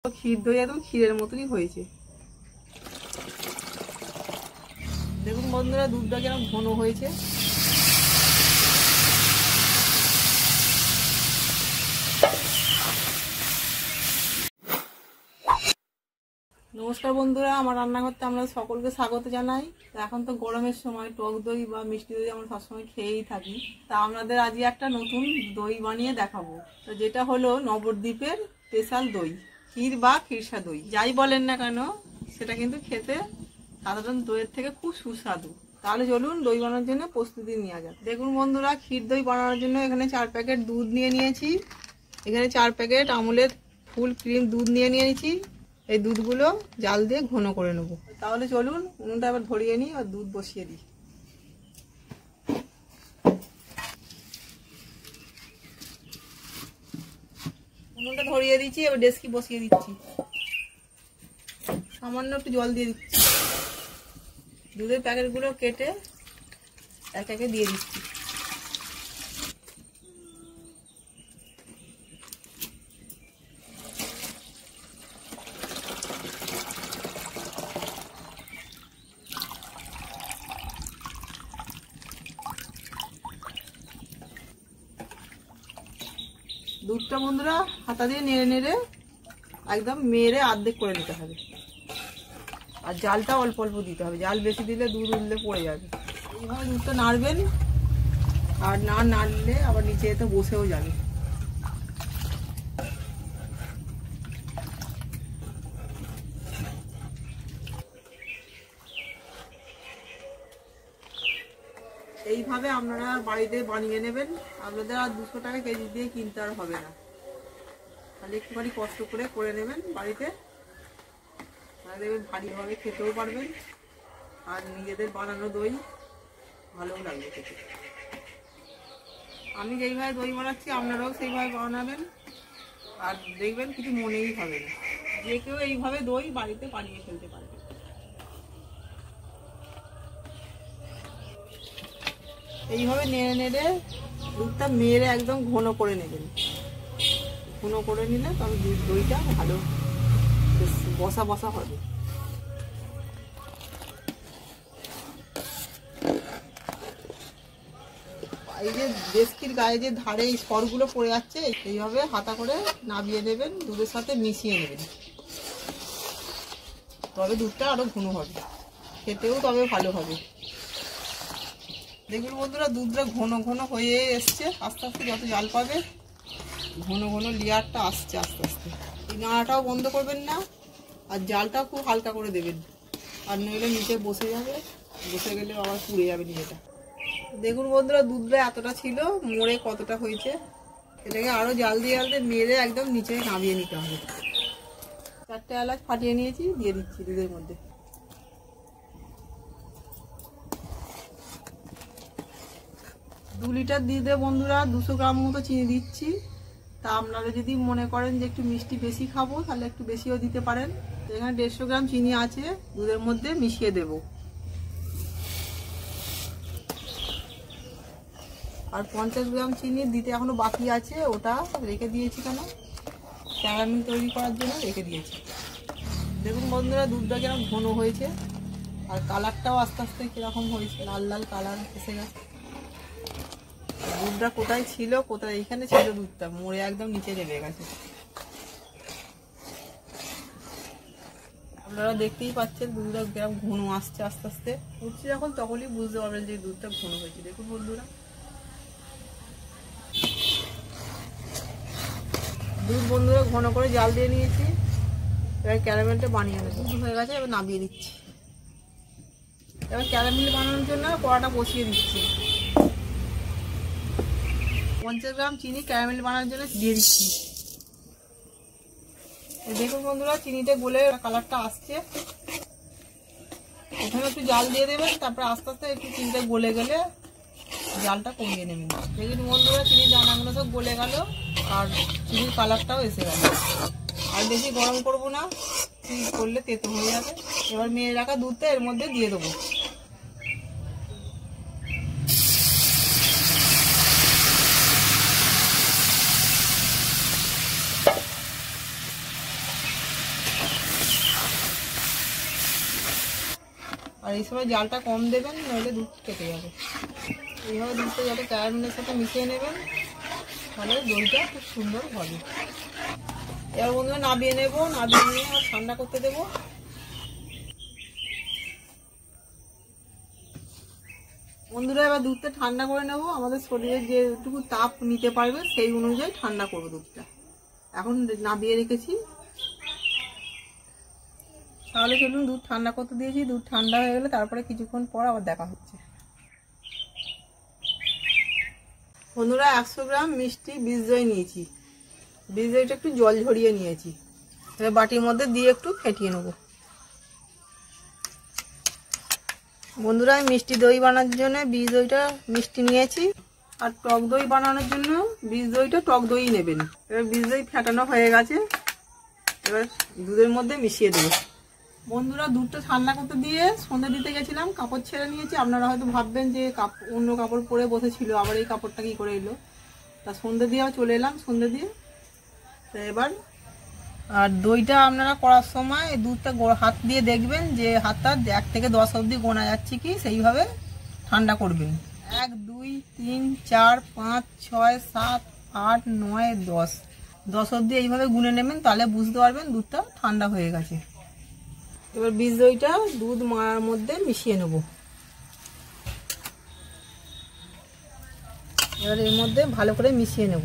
ক্ষীর দই একদম ক্ষীরের মতনই হয়েছে। দেখুন বন্ধুরা, দুধটা কেমন ঘন হয়েছে। নমস্কার বন্ধুরা, আমার রান্নাঘরতে আমরা সকলকে স্বাগত জানাই। এখন তো গরমের সময় টক দই বা মিষ্টি দই আমরা সবসময় খেয়েই থাকি। তা আপনাদের আজকে একটা নতুন দই বানিয়ে দেখাবো, তো যেটা হলো নবদ্বীপের স্পেশাল দই, ক্ষীর বা ক্ষীরসা দই যাই বলেন না কেন, সেটা কিন্তু খেতে সাধারণ দইয়ের থেকে খুব সুস্বাদু। তাহলে চলুন দই বানানোর জন্য প্রস্তুতি নেওয়া যাক। দেখুন বন্ধুরা, ক্ষীর দই বানানোর জন্য এখানে 4 প্যাকেট দুধ নিয়েছি। এখানে 4 প্যাকেট আমুলের ফুল ক্রিম দুধ নিয়েছি। এই দুধগুলো জাল দিয়ে ঘন করে নেব। তাহলে চলুন উনুনটা আবার ধরিয়ে নিই আর দুধ বসিয়ে দিই। উনুনটা ধরিয়ে দিচ্ছি, এবার ডেস্কি বসিয়ে দিচ্ছি। সামান্য একটু জল দিয়ে দিচ্ছি। দুধের প্যাকেটগুলো কেটে এক একে দিয়ে দিচ্ছি। দুধটা বন্ধুরা হাতা দিয়ে নেড়ে নেড়ে একদম মেরে অর্ধেক করে নিতে হবে। আর জালটা অল্প অল্প দিতে হবে, জাল বেশি দিলে দুধ উঠলে পড়ে যাবে। এইভাবে দুধটা নাড়বেন, আর না নাড়লে আবার নিচে এতে বসেও যাবে। এইভাবে আপনারা বাড়িতে বানিয়ে নেবেন। আপনাদের আর 200 টাকা কেজি দিয়ে কিনতে আর হবে না। তাহলে একটুখানি কষ্ট করে নেবেন বাড়িতে, তাহলে ভারীভাবে খেতেও পারবেন, আর নিজেদের বানানো দই ভালোও লাগবে খেতে। আমি যেইভাবে দই বানাচ্ছি আপনারাও সেইভাবে বানাবেন, আর দেখবেন কিছু মনেই হবে না। যে কেউ এইভাবে দই বাড়িতে বানিয়ে ফেলতে পারবে। এইভাবে নেড়ে নেড়ে দুধটা মেরে একদম ঘন করে নেবেন। ঘন করে নিলে তবে দইটা ভালো বসা বসা হবে। এই যে ডেস্কির গায়ে যে ধারে এই সরগুলো পড়ে যাচ্ছে, এইভাবে হাতা করে নাবিয়ে নেবেন, দুধের সাথে মিশিয়ে নেবেন। তবে দুধটা আরো ঘন হবে, খেতেও তবে ভালো হবে। দেখুন বন্ধুরা, দুধটা ঘন ঘন হয়ে এসছে। আস্তে আস্তে যত জাল পাবে ঘন ঘন লেয়ারটা আসছে আস্তে আস্তে। এই নাড়াটাও বন্ধ করবেন না, আর জালটাও খুব হালকা করে দেবেন, আর নইলে নিচে বসে যাবে। বসে গেলে আবার পুড়ে যাবে নিচেটা। দেখুন বন্ধুরা, দুধটা এতটা ছিল, মোড়ে কতটা হয়েছে। এটাকে আরো জাল দিয়ে মেরে একদম নিচে নামিয়ে নিতে হবে। 4টে এলাচ ফাটিয়ে নিয়েছি, দিয়ে দিচ্ছি দুধের মধ্যে। দু লিটার দিয়ে বন্ধুরা 200 গ্রাম মতো চিনি দিচ্ছি। তা আপনারা যদি মনে করেন যে একটু মিষ্টি বেশি খাবো, তাহলে একটু বেশিও দিতে পারেন। এখানে 150 গ্রাম চিনি আছে, দুধের মধ্যে মিশিয়ে দেব। আর 50 গ্রাম চিনি দিতে এখনো বাকি আছে, ওটা রেখে দিয়েছি। কেন? ক্যারামেল তৈরি করার জন্য রেখে দিয়েছি। দেখুন বন্ধুরা, দুধটা কিরকম ঘন হয়েছে, আর কালারটাও আস্তে আস্তে কিরকম হয়েছে, লাল লাল কালার এসে গেছে। দুধটা কোথায় ছিল, কোথায় এখানে ছিল দুধটা, মরে একদম নিচে নেমে গেছে। আপনারা দেখতেই পাচ্ছেন দুধটা কিরকম ঘন আসছে আস্তে আস্তে। উঠছে যখন তখনই বুঝতে পারবেন যে দুধটা ঘন হয়েছে। দেখুন বন্ধুরা, দুধ বন্ধুরা ঘন করে জাল দিয়ে নিয়েছি। এবার ক্যারামেলটা বানিয়ে নেব। দুধ হয়ে গেছে, এবার নামিয়ে দিচ্ছি। এবার ক্যারামেল বানানোর জন্য কড়াটা বসিয়ে দিচ্ছি। 50 গ্রাম চিনি ক্যারামেল বানানোর জন্য দিয়ে দিচ্ছি। দেখুন বন্ধুরা, চিনিটা গলে কালারটা আসছে। এখানে একটু জাল দিয়ে দেবেন, তারপর আস্তে আস্তে একটু চিনিটা গলে গেলে জালটা কমিয়ে নেবেন। দেখুন বন্ধুরা, চিনির দানাগুলো সব গলে গেল, আর চিনির কালারটাও এসে গেল। আর বেশি গরম করবো না, চিনি করলে তেতো হয়ে যাবে। এবার মেরে রাখা দুধটা এর মধ্যে দিয়ে দেবো। আর এই সময় জালটা কম দেবেন, নইলে দুধ কেটে যাবে। এইভাবে দুধটা যাতে ক্যারামেলের সাথে মিশিয়ে নেবেন, তাহলে দইটা খুব সুন্দর হবে। এবার বন্ধুরা নাবিয়ে নেব, নাবিয়ে নিয়ে আর ঠান্ডা করতে দেবো। বন্ধুরা এবার দুধটা ঠান্ডা করে নেব। আমাদের শরীরে যেটুকু তাপ নিতে পারবে সেই অনুযায়ী ঠান্ডা করবো দুধটা। এখন নাবিয়ে রেখেছি, তাহলে চলুন দুধ ঠান্ডা করতে দিয়েছি। দুধ ঠান্ডা হয়ে গেলে তারপরে কিছুক্ষণ পর আবার দেখা হচ্ছে। বন্ধুরা 100 গ্রাম মিষ্টি বীজ দই নিয়েছি। বীজ দইটা একটু জল ঝরিয়ে নিয়েছি। এবার বাটির মধ্যে দিয়ে একটু ফেটিয়ে নেব। বন্ধুরা আমি মিষ্টি দই বানানোর জন্য বীজ দইটা মিষ্টি নিয়েছি, আর টক দই বানানোর জন্য বীজ দইটা টক দই নেবেন। এবার বীজ দই ফেটানো হয়ে গেছে, এবার দুধের মধ্যে মিশিয়ে দেবো। বন্ধুরা দুধটা ঠান্ডা করতে দিয়ে সন্ধে দিতে গেছিলাম, কাপড় ছেড়ে নিয়েছি। আপনারা হয়তো ভাববেন যে অন্য কাপড় পরে বসেছিল, আবার এই কাপড়টা কি করে এলো। তা সন্ধে দিয়ে চলে এলাম, সন্ধে দিয়ে। তো এবার আর দইটা আপনারা করার সময় দুধটা হাত দিয়ে দেখবেন যে হাতটা 1 থেকে 10 অবধি গোনা যাচ্ছে কি, সেইভাবে ঠান্ডা করবেন। 1 2 3 4 5 6 7 8 9 10 10 অবধি এইভাবে গুনে নেবেন, তাহলে বুঝতে পারবেন দুধটা ঠান্ডা হয়ে গেছে। এবার বীজ দইটা দুধ মাড়ার মধ্যে মিশিয়ে নেব। এবার এর মধ্যে ভালো করে মিশিয়ে নেব।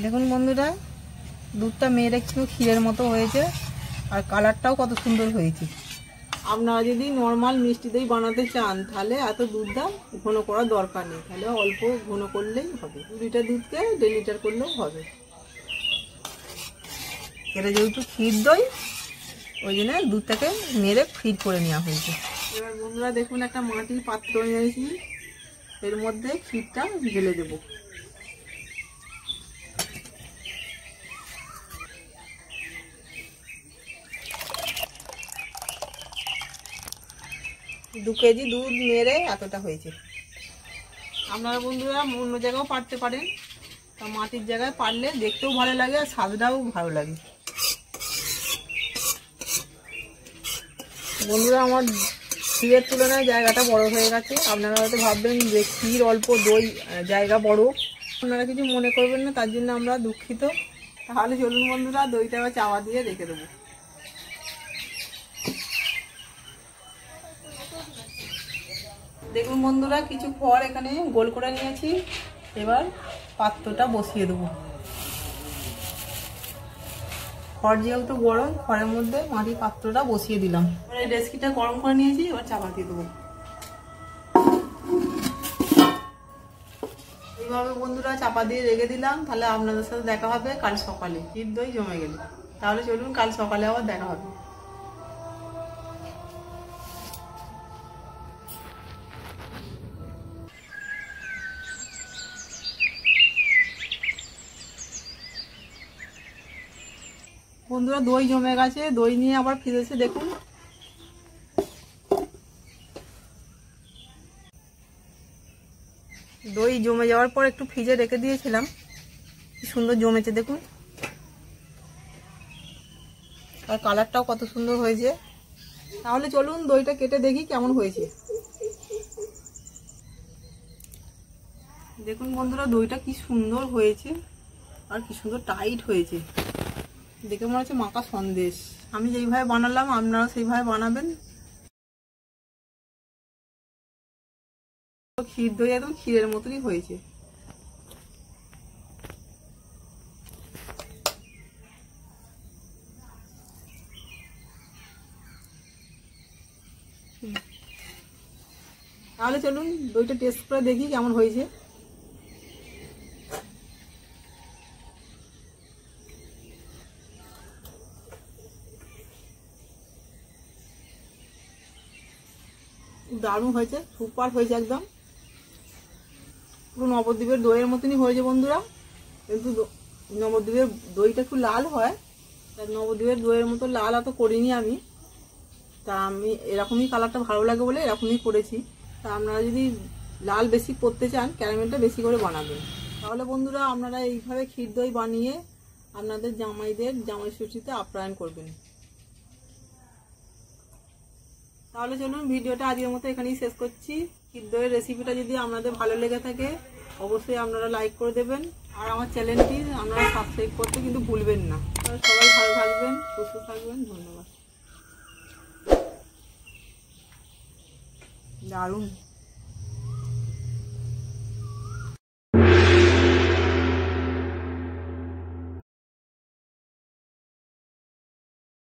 দেখুন বন্ধুরা দুধটা মেরে একটু ক্ষীরের মতো হয়েছে, আর কালারটাও কত সুন্দর হয়েছে। আপনারা যদি নর্মাল মিষ্টি দই বানাতে চান তাহলে এত দুধটা ঘন করার দরকার নেই, তাহলে অল্প ঘন করলেই হবে। 2 লিটার দুধকে 1.5 লিটার করলেও হবে। এটা যেহেতু ক্ষীর দই, ওই জন্য দুধটাকে মেরে ক্ষীর করে নেওয়া হয়েছে। এবার বন্ধুরা দেখুন একটা মাটির পাত্র নিয়েছি, এর মধ্যে ক্ষীরটা ঢেলে দেবো। দু কেজি দুধ মেরে এতটা হয়েছে। আপনারা বন্ধুরা অন্য জায়গাও পারতে পারেন, তা মাটির জায়গায় পারলে দেখতেও ভালো লাগে আর স্বাদটাও ভালো লাগে। বন্ধুরা আমার ক্ষীরের তুলনায় জায়গাটা বড় হয়ে গেছে। আপনারা হয়তো ভাববেন যে ক্ষীর অল্প দই জায়গা বড়, আপনারা কিছু মনে করবেন না, তার জন্য আমরা দুঃখিত। তাহলে চলুন বন্ধুরা দইটা আবার চাপা দিয়ে রেখে দেবো। দেখুন বন্ধুরা কিছু খড় এখানে গোল করে নিয়েছি, এবার পাত্রটা বসিয়ে দেবো। খড় যেহেতু গরম, খড়ের মধ্যে মাটির পাত্রটা বসিয়ে দিলাম। এবার এই ডেস্কিটা গরম করে নিয়েছি, এবার চাপা দিয়ে দেবো। এইভাবে বন্ধুরা চাপা দিয়ে রেখে দিলাম। তাহলে আপনাদের সাথে দেখা হবে কাল সকালে, ক্ষীর দই জমে গেলে। তাহলে চলুন কাল সকালে আবার দেখা হবে। বন্ধুরা দই জমে গেছে, দই নিয়ে আবার ফিরে এসে দেখুন। দই জমে যাওয়ার পর একটু ফ্রিজে রেখে দিয়েছিলাম, কি সুন্দর জমেছে দেখুন, আর কালারটাও কত সুন্দর হয়েছে। তাহলে চলুন দইটা কেটে দেখি কেমন হয়েছে। দেখুন বন্ধুরা দইটা কি সুন্দর হয়েছে, আর কি সুন্দর টাইট হয়েছে, দেখে মনে হচ্ছে মাখা সন্দেশ। আমি যেইভাবে বানালাম আপনারা সেইভাবে বানাবেন। ক্ষীর দই একদম ক্ষীরের মতনই হয়েছে। তাহলে চলুন দইটা টেস্ট করে দেখি কেমন হয়েছে। দারুণ হয়েছে, সুপার হয়েছে একদম, পুরো নবদ্বীপের দইয়ের মতনই হয়েছে বন্ধুরা। কিন্তু নবদ্বীপের দইটা একটু লাল হয়, তার নবদ্বীপের দইয়ের মতো লাল অত করিনি আমি। তা আমি এরকমই কালারটা ভালো লাগে বলে এরকমই করেছি। তা আপনারা যদি লাল বেশি করতে চান ক্যারামেলটা বেশি করে বানাবেন। তাহলে বন্ধুরা আপনারা এইভাবে ক্ষীর দই বানিয়ে আপনাদের জামাইদের জামাই ষষ্ঠীতে আপ্যায়ন করবেন। তাহলে চলুন ভিডিওটা আজকের মতো এখানেই শেষ করছি। ক্ষীর দইয়ের রেসিপিটা যদি আপনাদের ভালো লেগে থাকে অবশ্যই আপনারা লাইক করে দেবেন, আর আমার চ্যানেলটি আপনারা সাবস্ক্রাইব করতে কিন্তু ভুলবেন না। সবাই ভালো থাকবেন, সুস্থ থাকবেন, ধন্যবাদ। দারুণ।